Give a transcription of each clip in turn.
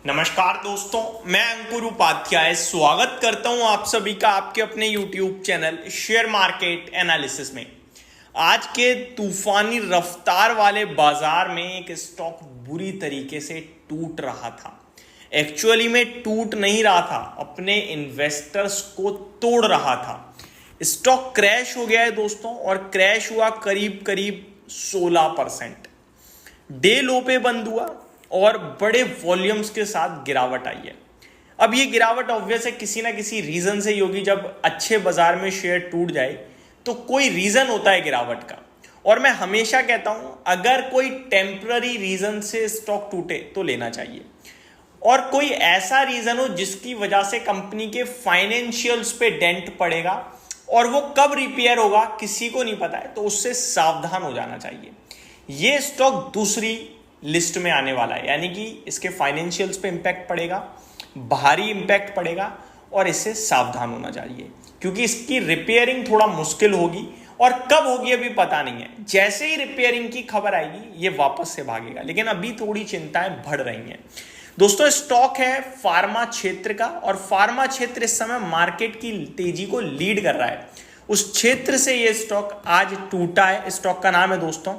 नमस्कार दोस्तों, मैं अंकुर उपाध्याय स्वागत करता हूं आप सभी का आपके अपने YouTube channel share market analysis में। आज के तूफानी रफ्तार वाले बाजार में एक स्टॉक बुरी तरीके से टूट रहा था। एक्चुअली में टूट नहीं रहा था, अपने इन्वेस्टर्स को तोड़ रहा था। स्टॉक क्रैश हो गया है दोस्तों, और क्रैश हुआ करीब करीब 16%। डे लो पे बंद हुआ और बड़े वॉल्यूम्स के साथ गिरावट आई है। अब ये गिरावट ऑब्वियस है किसी ना किसी रीजन से ही होगी। जब अच्छे बाजार में शेयर टूट जाए तो कोई रीजन होता है गिरावट का, और मैं हमेशा कहता हूं अगर कोई टेम्पररी रीजन से स्टॉक टूटे तो लेना चाहिए, और कोई ऐसा रीजन हो जिसकी वजह से कंपनी के फाइनेंशियल्स पे डेंट पड़ेगा और वो कब रिपेयर होगा किसी को नहीं पता है, तो उससे सावधान हो जाना चाहिए। ये स्टॉक दूसरी लिस्ट में आने वाला है, यानी कि इसके फाइनेंशियल्स पे इंपैक्ट पड़ेगा, भारी इंपैक्ट पड़ेगा, और इससे सावधान होना चाहिए क्योंकि इसकी रिपेयरिंग थोड़ा मुश्किल होगी, और कब होगी अभी पता नहीं है। जैसे ही रिपेयरिंग की खबर आएगी ये वापस से भागेगा, लेकिन अभी थोड़ी चिंताएं बढ़ रही हैं दोस्तों। स्टॉक है फार्मा क्षेत्र का, और फार्मा क्षेत्र इस समय मार्केट की तेजी को लीड कर रहा है। उस क्षेत्र से ये स्टॉक आज टूटा है। स्टॉक का नाम है दोस्तों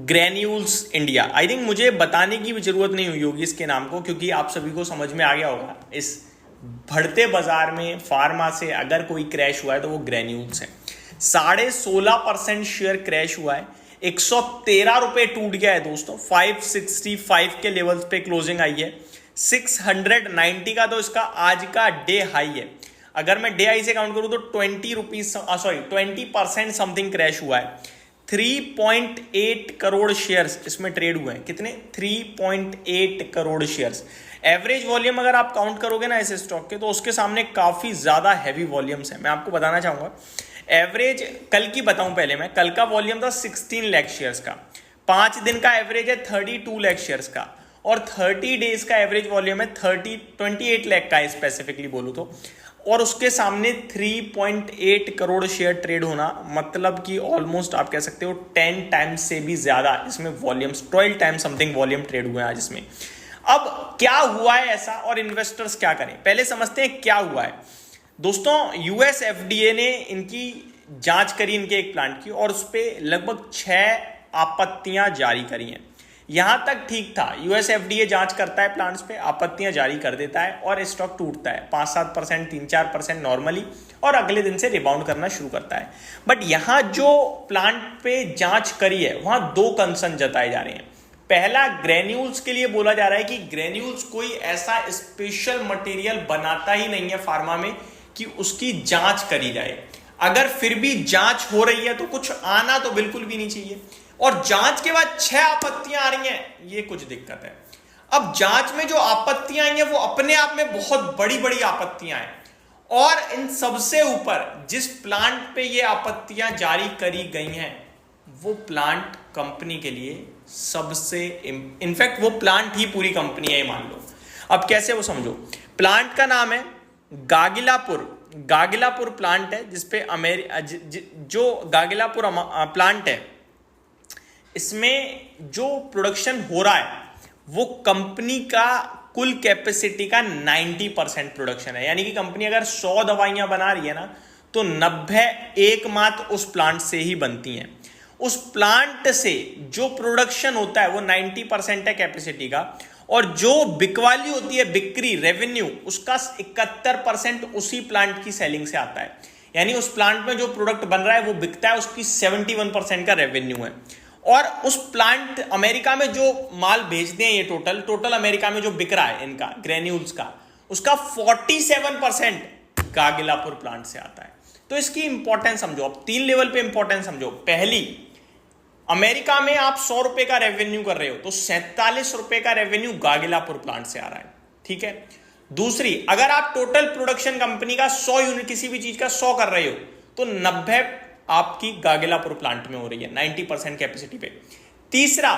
ग्रैन्यूल्स इंडिया। आई थिंक मुझे बताने की भी जरूरत नहीं हुई होगी इसके नाम को, क्योंकि आप सभी को समझ में आ गया होगा। इस बढ़ते बाजार में फार्मा से अगर कोई क्रैश हुआ है तो वो ग्रैन्यूल्स है। 16.5% शेयर क्रैश हुआ है, 113 रुपए टूट गया है दोस्तों। 565 के लेवल्स पे क्लोजिंग आई है। 690 का तो इसका आज का डे हाई है। अगर मैं डे हाई से काउंट करूं तो 20% समथिंग क्रैश हुआ है। 3.8 करोड़ शेयर्स इसमें ट्रेड हुए हैं। कितने? 3.8 करोड़ शेयर्स। एवरेज वॉल्यूम अगर आप काउंट करोगे ना इस स्टॉक के, तो उसके सामने काफी ज्यादा हैवी वॉल्यूम्स है। मैं आपको बताना चाहूंगा एवरेज कल की बताऊं। पहले मैं कल का वॉल्यूम था 16 लाख शेयर्स का, 5 दिन का एवरेज है 32 लाख शेयर्स का, और 30 डेज का एवरेज वॉल्यूम है 28 लाख का स्पेसिफिकली बोलूं तो। और उसके सामने 3.8 करोड़ शेयर ट्रेड होना, मतलब कि ऑलमोस्ट आप कह सकते हो 10 टाइम्स से भी ज्यादा इसमें volumes, 12 times something volume trade हुए हैं आज इसमें। अब क्या हुआ है ऐसा, और इन्वेस्टर्स क्या करें, पहले समझते हैं क्या हुआ है दोस्तों। यूएस एफडीए ने इनकी जांच करी, इनके एक प्लांट की, और उस पर लगभग 6 आपत्तियां जारी करी हैं। यहां तक ठीक था। यूएस एफडीए जांच करता है प्लांट्स पे, आपत्तियां जारी कर देता है और स्टॉक टूटता है 5-7%, 3-4% नॉर्मली, और अगले दिन से रिबाउंड करना शुरू करता है। बट यहां जो प्लांट पे जांच करी है वहां 2 कंसर्न जताए जा रहे हैं। पहला, ग्रेन्यूल्स के लिए बोला जा रहा है कि ग्रेन्यूल्स कोई ऐसा स्पेशल मटेरियल बनाता ही नहीं है फार्मा में कि उसकी जांच करी जाए। अगर फिर भी जांच हो रही है तो कुछ आना तो बिल्कुल भी नहीं चाहिए, और जांच के बाद 6 आपत्तियां आ रही हैं, ये कुछ दिक्कत है। अब जांच में जो आपत्तियां आई हैं वो अपने आप में बहुत बड़ी बड़ी आपत्तियां हैं, और इन सबसे ऊपर जिस प्लांट पे ये आपत्तियां जारी करी गई हैं वो प्लांट कंपनी के लिए सबसे इनफैक्ट वो प्लांट ही पूरी कंपनी है, ये मान लो। अब कैसे वो समझो। प्लांट का नाम है गागिलापुर प्लांट है, जिसपे जो गागिलापुर प्लांट है, इसमें जो प्रोडक्शन हो रहा है वो कंपनी का कुल कैपेसिटी का 90% प्रोडक्शन है। यानी कि कंपनी अगर 100 दवाइयां बना रही है ना, तो 90 एकमात्र उस प्लांट से ही बनती हैं। उस प्लांट से जो प्रोडक्शन होता है वो 90% है कैपेसिटी का, और जो बिकवाली होती है, बिक्री रेवेन्यू, उसका 71% उसी प्लांट की सेलिंग से आता है। यानी उस प्लांट में जो प्रोडक्ट बन रहा है वो बिकता है, उसकी 71% का रेवेन्यू है। और उस प्लांट अमेरिका में जो माल भेजते हैं, ये टोटल अमेरिका में जो बिक रहा है इनका ग्रेन्यूल्स का, उसका 47% गागिलापुर प्लांट से आता है। तो इसकी इंपॉर्टेंस समझो। अब 3 लेवल पे इंपॉर्टेंस समझो। पहली, अमेरिका में आप 100 रुपए का रेवेन्यू कर रहे हो तो 47 रुपए का रेवेन्यू गागिलापुर प्लांट से आ रहा है, ठीक है। दूसरी, अगर आप टोटल प्रोडक्शन कंपनी का 100 यूनिट किसी भी चीज का 100 कर रहे हो तो 90 आपकी गागिलापुर प्लांट में हो रही है 90% कैपेसिटी पे। तीसरा,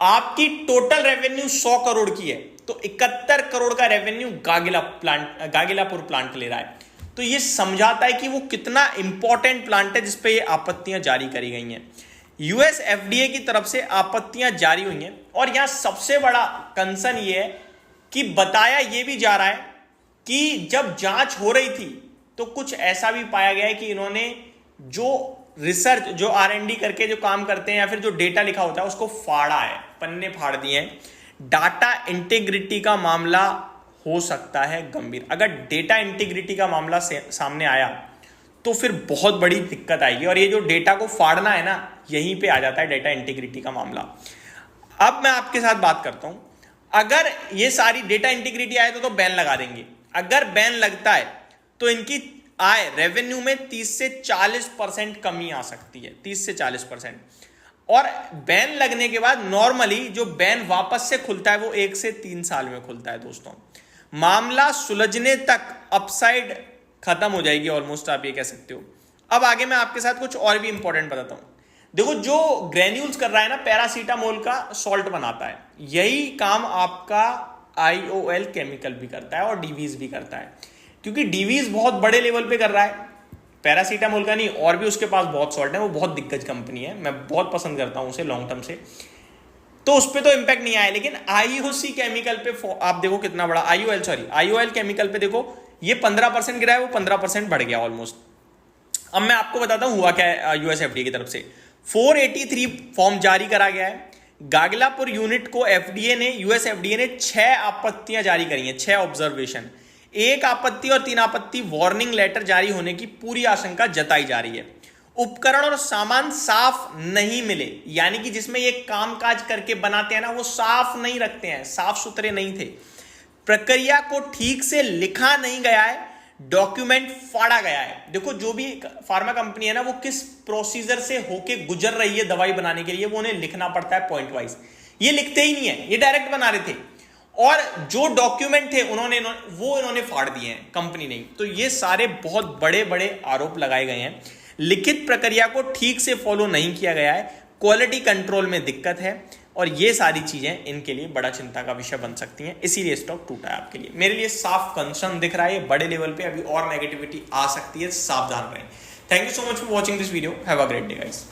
आपकी टोटल रेवेन्यू 100 करोड़ की है तो 71 करोड़ का रेवेन्यू गागिलापुर प्लांट ले रहा है। तो ये समझाता है कि वो कितना इंपॉर्टेंट प्लांट है जिसपे ये आपत्तियां जारी करी गई हैं। यूएस एफडीए की तरफ से आपत्तियां जारी हुई हैं, और यहां सबसे बड़ा कंसर्न ये है कि बताया ये भी जा रहा है कि जब जांच हो रही थी तो कुछ ऐसा भी पाया गया है कि इन्होंने जो रिसर्च, जो R&D करके जो काम करते हैं या फिर जो डेटा लिखा होता है उसको फाड़ा है, पन्ने फाड़ दिए हैं। डाटा इंटीग्रिटी का मामला हो सकता है गंभीर। अगर डेटा इंटीग्रिटी का मामला सामने आया तो फिर बहुत बड़ी दिक्कत आएगी। और ये जो डेटा को फाड़ना है ना, यहीं पे आ जाता है डेटा इंटीग्रिटी का मामला। अब मैं आपके साथ बात करता हूं, अगर ये सारी डेटा इंटीग्रिटी आए तो बैन लगा देंगे। अगर बैन लगता है तो इनकी आय, रेवेन्यू में 30 से 40% कमी आ सकती है, 30 से 40%। और बैन लगने के बाद नॉर्मली जो बैन वापस से खुलता है वो 1 से 3 साल में खुलता है दोस्तों। मामला सुलझने तक अपसाइड खत्म हो जाएगी ऑलमोस्ट, आप ये कह सकते हो। अब आगे मैं आपके साथ कुछ और भी इंपॉर्टेंट बताता हूं। देखो, जो ग्रेन्यूल्स कर रहा है ना, पैरासीटामोल का सॉल्ट बनाता है, यही काम आपका IOL केमिकल भी करता है और डीवीज भी करता है। क्योंकि डीवीज बहुत बड़े लेवल पे कर रहा है, पैरासीटामोल का नहीं, और भी उसके पास बहुत सॉल्ट है। वो बहुत दिग्गज कंपनी है, मैं बहुत पसंद करता हूं उसे लॉन्ग टर्म से। तो उस पर तो इंपैक्ट नहीं आया, लेकिन IOC केमिकल पे आप देखो कितना बड़ा, IOL केमिकल पे देखो, ये 15% गिरा है, वो 15% बढ़ गया ऑलमोस्ट। अब मैं आपको बताता हूं हुआ क्या है। US FDA की तरफ से 483 फॉर्म जारी करा गया है। गागलापुर यूनिट को US FDA ने 6 आपत्तियां जारी करी हैं, 6 ऑब्जर्वेशन, 1 आपत्ति और 3 आपत्ति वार्निंग लेटर जारी होने की पूरी आशंका जताई जा रही है। उपकरण और सामान साफ नहीं मिले, यानी कि जिसमें ये कामकाज करके बनाते हैं ना, वो साफ नहीं रखते हैं, साफ सुथरे नहीं थे। प्रक्रिया को ठीक से लिखा नहीं गया है, डॉक्यूमेंट फाड़ा गया है। देखो, जो भी फार्मा कंपनी है ना, वो किस प्रोसीजर से होके गुजर रही है दवाई बनाने के लिए, वो उन्हें लिखना पड़ता है पॉइंट वाइज। ये लिखते ही नहीं है, ये डायरेक्ट बना रहे थे, और जो डॉक्यूमेंट थे इन्होंने फाड़ दिए हैं, कंपनी नहीं। तो ये सारे बहुत बड़े बड़े आरोप लगाए गए हैं। लिखित प्रक्रिया को ठीक से फॉलो नहीं किया गया है, क्वालिटी कंट्रोल में दिक्कत है, और ये सारी चीजें इनके लिए बड़ा चिंता का विषय बन सकती हैं। इसीलिए स्टॉक टूटा है आपके लिए। मेरे लिए साफ कंसर्न दिख रहा है, बड़े लेवल पे अभी और नेगेटिविटी आ सकती है, सावधान रहें। Thank you so much for watching this video. Have a great day guys.